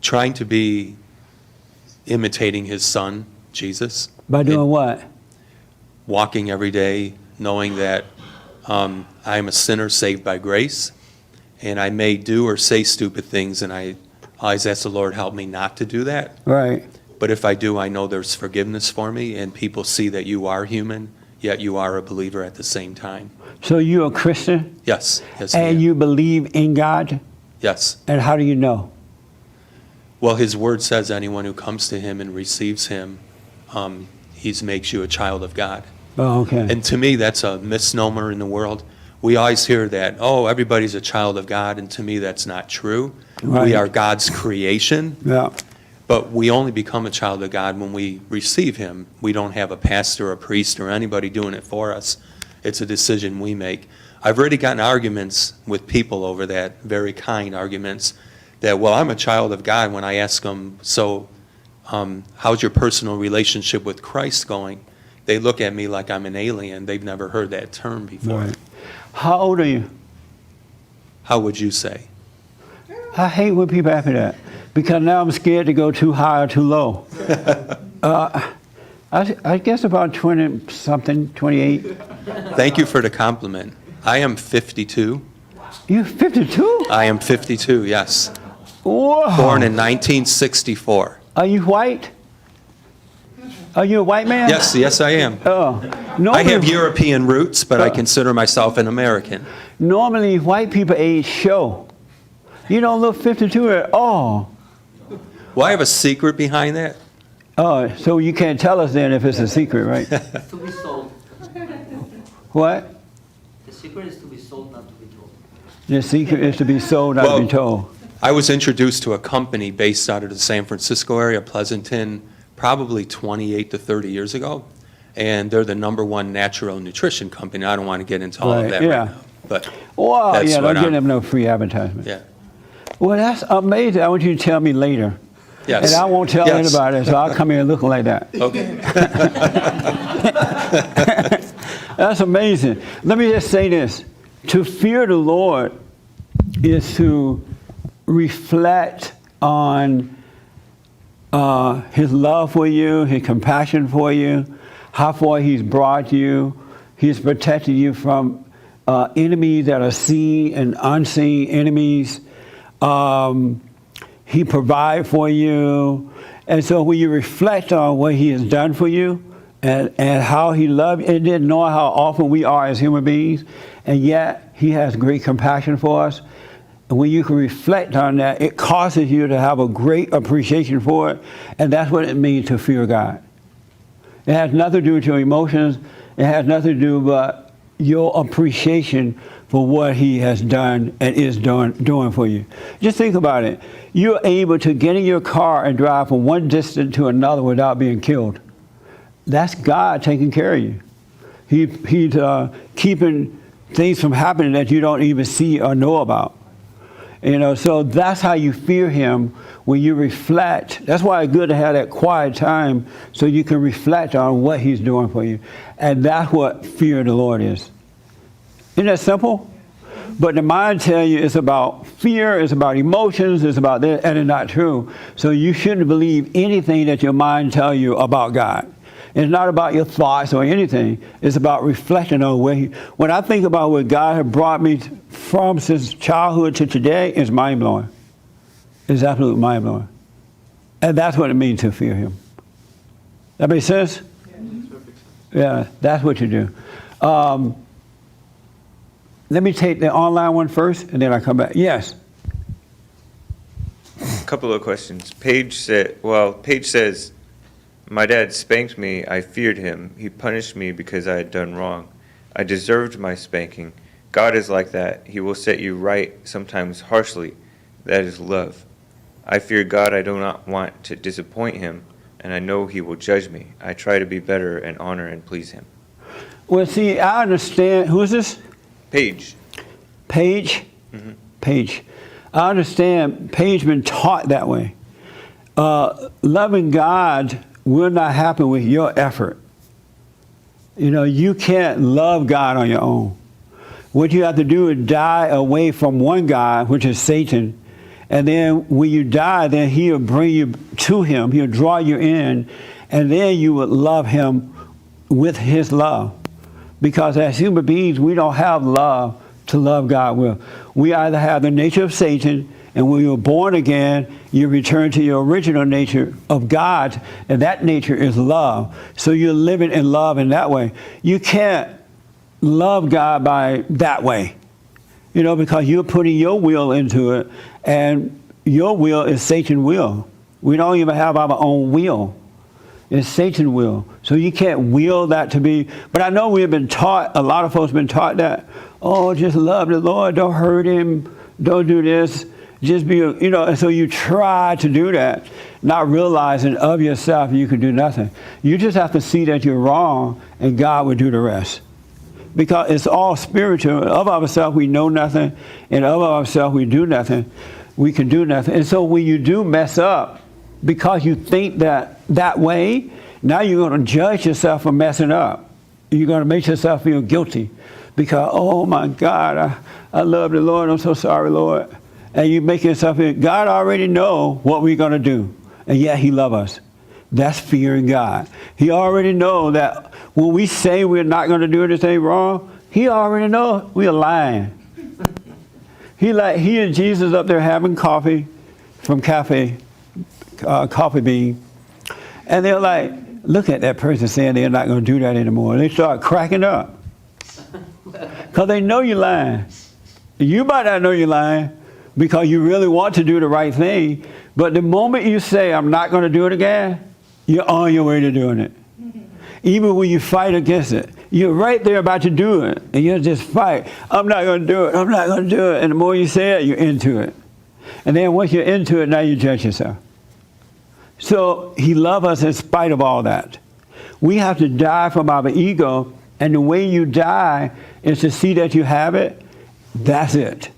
Trying to be imitating his son, Jesus. By doing what? Walking every day, knowing that I am a sinner saved by grace, and I may do or say stupid things, and I always ask the Lord, help me not to do that. Right. But if I do, I know there's forgiveness for me, and people see that you are human, yet you are a believer at the same time. So you're a Christian? Yes. Yes. I And am. you believe in God? Yes. And how do you know? Well, his word says anyone who comes to him and receives him, he makes you a child of God. Oh, okay. And to me, that's a misnomer in the world. We always hear that, oh, everybody's a child of God, and to me, that's not true. Right. We are God's creation, Yeah. but we only become a child of God when we receive him. We don't have a pastor, a priest, or anybody doing it for us. It's a decision we make. I've already gotten arguments with people over that, very kind arguments, that, well, I'm a child of God, when I ask them, so how's your personal relationship with Christ going? They look at me like I'm an alien. They've never heard that term before. Right. How old are you? How would you say? I hate when people ask me that because now I'm scared to go too high or too low. I guess about 20-something, 28. Thank you for the compliment. I am 52. You're 52? I am 52, yes. Whoa. Born in 1964. Are you white? Are you a white man? Yes, yes, I am. Oh. I Normally, have European roots, but I consider myself an American. normally white people age show. You don't look 52 at all. Well, I have a secret behind that. Oh, so you can't tell us then if it's a secret, right? To be sold. What? The secret is to be sold, not to be told. The secret is to be sold, not to be told. I was introduced to a company based out of the San Francisco area, Pleasanton, probably 28 to 30 years ago. And they're the #1 natural nutrition company. I don't want to get into all of Right, that yeah. right now. But Wow, that's yeah, what don't give I'm- them no free advertisement. Yeah. Well, that's amazing. I want you to tell me later. Yes. And I won't tell Yes. anybody, so I'll come here looking like that. Okay. That's amazing. Let me just say this. To fear the Lord is to reflect on His love for you, His compassion for you, how far He's brought you. He's protected you from enemies that are seen and unseen enemies. He provides for you. And so when you reflect on what He has done for you and how He loved you, and then knowing how often we are as human beings, and yet He has great compassion for us, and when you can reflect on that, it causes you to have a great appreciation for it, and that's what it means to fear God. It has nothing to do with your emotions. It has nothing to do with your appreciation for what He has done and is doing for you. Just think about it. You're able to get in your car and drive from one distance to another without being killed. That's God taking care of you. He's keeping things from happening that you don't even see or know about. You know, so that's how you fear Him, when you reflect. That's why it's good to have that quiet time so you can reflect on what He's doing for you. And that's what fear of the Lord is. Isn't that simple? But the mind tell you it's about fear, it's about emotions, it's about that, and it's not true. So you shouldn't believe anything that your mind tell you about God. It's not about your thoughts or anything. It's about reflecting on where when I think about what God has brought me from since childhood to today, it's mind-blowing. It's absolutely mind-blowing. And that's what it means to fear Him. That makes sense? Yeah, that's what you do. Let me take the online one first, and then I come back. Yes. A couple of questions. Paige says, my dad spanked me. I feared him. He punished me because I had done wrong. I deserved my spanking. God is like that. He will set you right, sometimes harshly. That is love. I fear God. I do not want to disappoint Him, and I know He will judge me. I try to be better and honor and please Him. Well, see, I understand. Who is this? Paige. Paige? Mhm. Paige. I understand Paige been taught that way. Loving God will not happen with your effort. You know, you can't love God on your own. What you have to do is die away from one God, which is Satan. And then when you die, then He'll bring you to Him. He'll draw you in. And then you will love Him with His love. Because as human beings, we don't have love to love God with. We either have the nature of Satan, and when you're born again, you return to your original nature of God, and that nature is love. So you're living in love in that way. You can't love God by that way, you know, because you're putting your will into it, and your will is Satan's will. We don't even have our own will. It's Satan's will. So you can't will that to be. But I know we've been taught, a lot of folks have been taught that, oh, just love the Lord, don't hurt Him, don't do this, just be, you know, and so you try to do that, not realizing of yourself you can do nothing. You just have to see that you're wrong, and God will do the rest. Because it's all spiritual. Of ourselves we know nothing, and of ourselves we do nothing. We can do nothing. And so when you do mess up, because you think that way, now you're going to judge yourself for messing up. You're going to make yourself feel guilty because, oh my God, I love the Lord. I'm so sorry, Lord. And you make yourself feel, God already know what we're going to do, and yet He loves us. That's fearing God. He already know that when we say we're not going to do anything wrong, He already know we're lying. He and Jesus up there having coffee from Coffee Bean. And they're like, look at that person saying they're not going to do that anymore. They start cracking up because they know you're lying. You might not know you're lying because you really want to do the right thing, but the moment you say, I'm not going to do it again, you're on your way to doing it. Even when you fight against it, you're right there about to do it, and you just fight. I'm not going to do it. I'm not going to do it. And the more you say it, you're into it. And then once you're into it, now you judge yourself. So he loves us in spite of all that. We have to die from our ego, and the way you die is to see that you have it. That's it.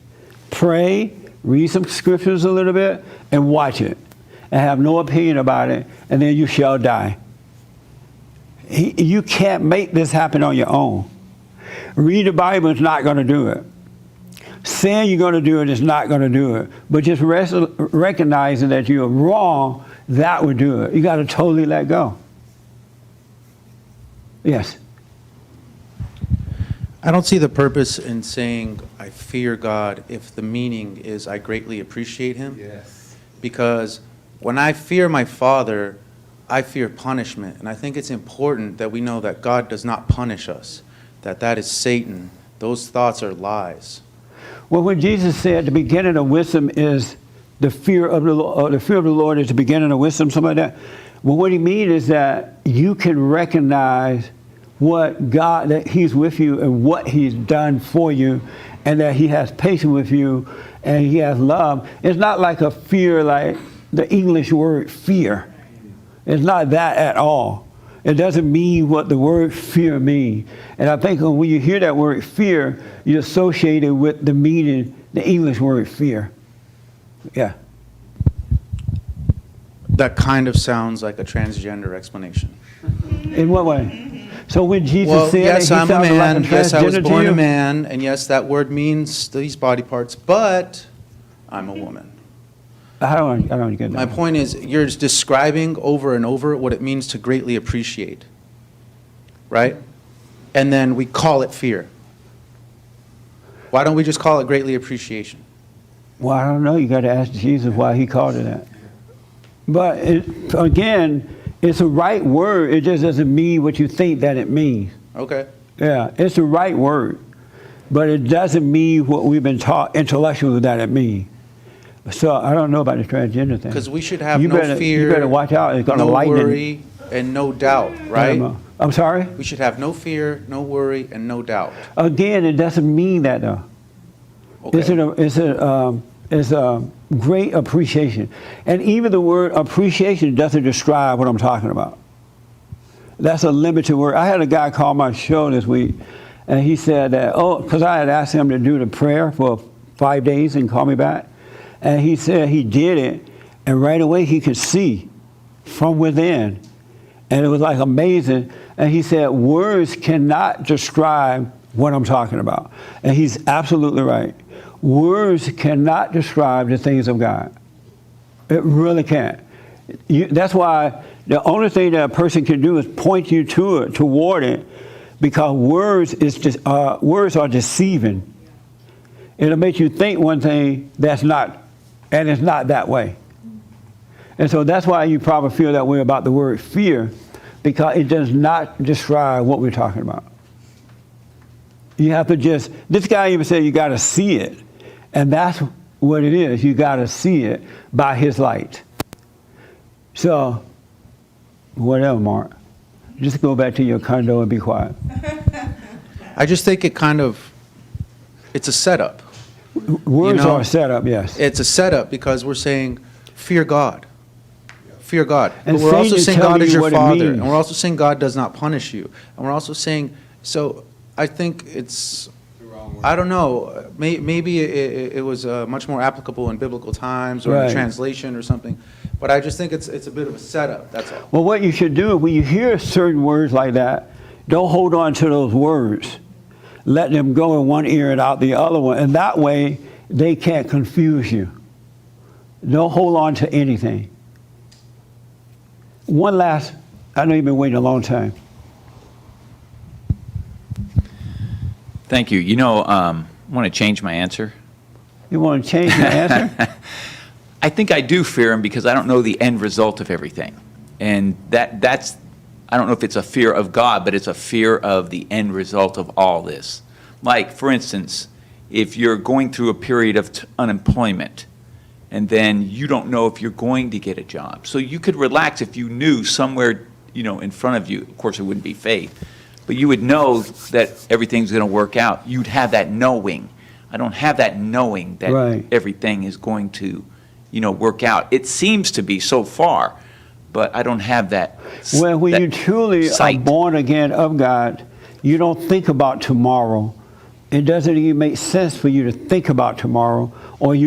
Pray, read some scriptures a little bit, and watch it. And have no opinion about it, and then you shall die. You can't make this happen on your own. Read the Bible is not going to do it. Saying you're going to do it is not going to do it. But just recognizing that you're wrong, that would do it. You got to totally let go. Yes. I don't see the purpose in saying I fear God if the meaning is I greatly appreciate him. Yes. Because when I fear my Father, I fear punishment. And I think it's important that we know that God does not punish us, that is Satan. Those thoughts are lies. Well, when Jesus said the beginning of wisdom is the fear of the Lord, the fear of the Lord is the beginning of wisdom, something like that. Well, what he means is that you can recognize what God, that he's with you and what he's done for you, and that he has patience with you and he has love. It's not like a fear like the English word fear. It's not that at all. It doesn't mean what the word fear means. And I think when you hear that word fear, you associate it with the meaning, the English word fear. Yeah. That kind of sounds like a transgender explanation. In what way? So when Jesus Well, said yes, that, he I'm a sounded like man. a Yes, I was transgender to born a you? man. And yes, that word means these body parts, but I'm a woman. I don't get that. My point is, you're just describing over and over what it means to greatly appreciate, right? And then we call it fear. Why don't we just call it greatly appreciation? Well, I don't know. You got to ask Jesus why he called it that. But again, it's a right word. It just doesn't mean what you think that it means. Okay. Yeah, it's the right word, but it doesn't mean what we've been taught intellectually that it means. So I don't know about the transgender thing. Because we should have You no better- fear, You better watch out. It's going to no lighten. worry, and no doubt, right? I'm sorry? We should have no fear, no worry, and no doubt. Again, it doesn't mean that though. Okay. It's a great appreciation. And even the word appreciation doesn't describe what I'm talking about. That's a limited word. I had a guy call my show this week, and he said that, because I had asked him to do the prayer for 5 days and call me back. And he said he did it, and right away he could see from within. And it was like amazing. And he said, words cannot describe what I'm talking about. And he's absolutely right. Words cannot describe the things of God. It really can't. That's why the only thing that a person can do is point you to it, toward it, because words are deceiving. It'll make you think one thing that's not, and it's not that way. And so that's why you probably feel that way about the word fear, because it does not describe what we're talking about. You have to this guy even said you got to see it. And that's what it is. You got to see it by his light. So, whatever, Mark. Just go back to your condo and be quiet. I just think it's a setup. Words are a setup, yes. It's a setup because we're saying, fear God. Fear God. And But we're also Satan saying telling God is you your what it Father. means. And we're also saying God does not punish you. And we're also saying, so I think it's, I don't know, maybe it was much more applicable in biblical times or in Right. translation or something. But I just think it's a bit of a setup, that's all. Well, what you should do, when you hear certain words like that, don't hold on to those words. Let them go in one ear and out the other one. And that way, they can't confuse you. Don't hold on to anything. One last, I know you've been waiting a long time. Thank you. You know, I want to change my answer. You want to change your answer? I think I do fear him because I don't know the end result of everything. And that's I don't know if it's a fear of God, but it's a fear of the end result of all this. Like, for instance, if you're going through a period of unemployment, and then you don't know if you're going to get a job. So you could relax if you knew somewhere, in front of you, of course it wouldn't be faith, but you would know that everything's going to work out. You'd have that knowing. I don't have that knowing that Right. everything is going to, work out. It seems to be so far, but I don't have that. Well, when that you truly are sight. born again of God, you don't think about tomorrow. It doesn't even make sense for you to think about tomorrow. Or if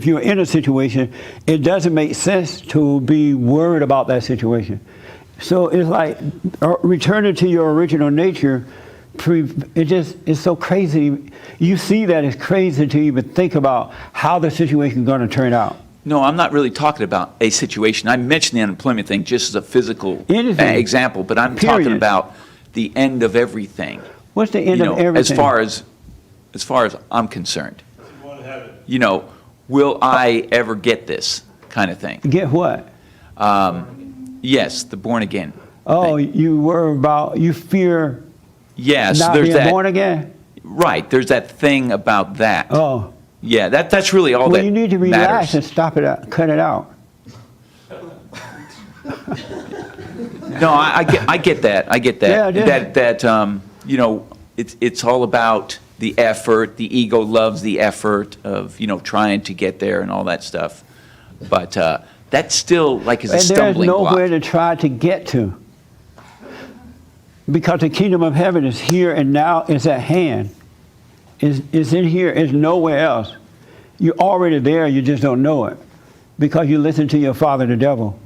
you're in a situation, it doesn't make sense to be worried about that situation. So it's like returning to your original nature. It's so crazy. You see that it's crazy to even think about how the situation is going to turn out. No, I'm not really talking about a situation. I mentioned the unemployment thing just as a physical Anything. example, but I'm Period. talking about the end of everything. What's the end of everything? As far as I'm concerned. Will I ever get this kind of thing? Get what? Yes, the born again. Oh, thing. you fear Yes, not there's being that. born again? Right, there's that thing about that. Oh. Yeah, that's really all Well, that you need to relax matters. and stop it out, cut it out. No, I get that. I get that. Yeah, I did. That it's all about the effort. The ego loves the effort of trying to get there and all that stuff. But that still is a And there's stumbling nowhere block. to try to get to. Because the kingdom of heaven is here and now, it's at hand. It's in here, it's nowhere else. You're already there, you just don't know it. Because you listen to your father, the devil.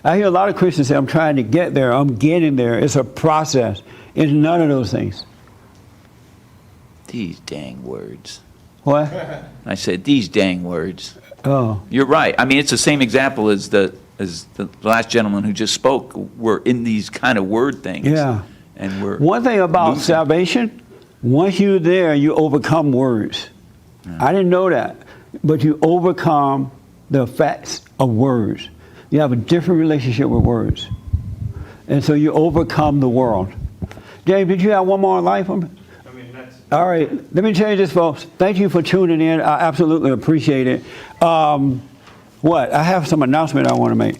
I hear a lot of Christians say, I'm trying to get there, I'm getting there. It's a process. It's none of those things. These dang words. What? I said these dang words. Oh. You're right. I mean, it's the same example as the last gentleman who just spoke. We're in these kind of word things. Yeah. And we're One thing about losing. salvation, once you're there, you overcome words. I didn't know that, but you overcome the effects of words. You have a different relationship with words. And so you overcome the world. Dave, did you have one more life? All right, let me tell you this, folks. Thank you for tuning in. I absolutely appreciate it. I have some announcement I want to make.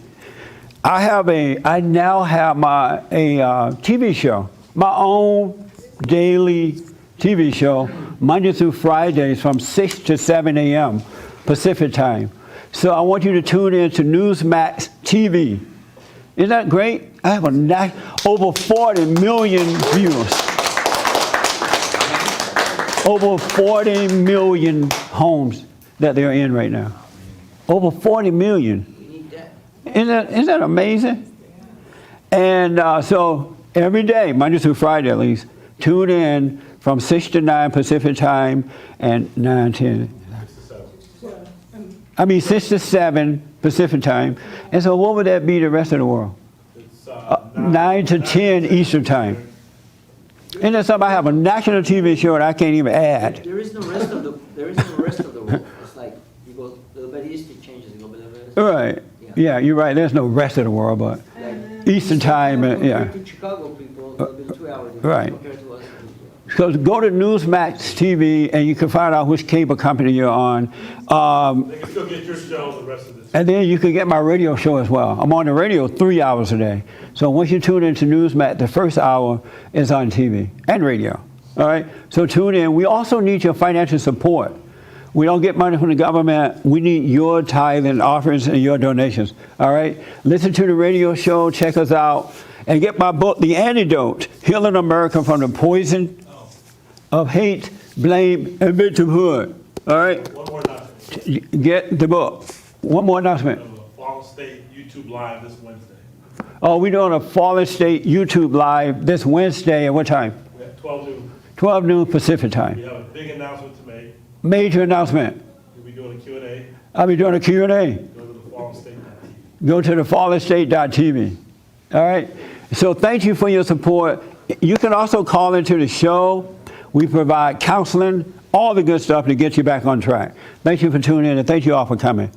I now have a TV show, my own daily TV show, Monday through Fridays from 6 to 7 a.m. Pacific time. So I want you to tune in to Newsmax TV. Isn't that great? I have over 40 million viewers. Over 40 million homes that they're in right now. Over 40 million. Isn't that amazing? And so every day, Monday through Friday at least, tune in from 6 to 9 Pacific time and 9 to 6 to 7 Pacific time. And so what would that be the rest of the world? 9 to 10 Eastern time. Isn't that something? I have a national TV show that I can't even add. There is no rest of the world. It's like you go a little bit east, it changes. You go a little bit. Right. Yeah, you're right. There's no rest of the world, but Eastern time, yeah. To Chicago people, it'll be 2 hours Right. compared to us. So go to Newsmax TV and you can find out which cable company you're on. They can still get your show the rest of this. And then you can get my radio show as well. I'm on the radio 3 hours a day. So once you tune into Newsmax, the first hour is on TV and radio. All right? So tune in. We also need your financial support. We don't get money from the government. We need your tithe and offerings and your donations. All right? Listen to the radio show. Check us out. And get my book, The Antidote, Healing America from the Poison of Hate, Blame, and Victimhood. All right? One more announcement. Get the book. One more announcement. Fall State YouTube Live this Wednesday. Oh, we're doing a Fallen State YouTube Live this Wednesday at what time? We have 12 noon. 12 noon Pacific time. We have a big announcement to make. Major announcement. We'll be doing a Q&A. I'll be doing a Q&A. Go to the fallenstate.tv. Go to the fallenstate.tv. All right? So thank you for your support. You can also call into the show. We provide counseling, all the good stuff to get you back on track. Thank you for tuning in, and thank you all for coming.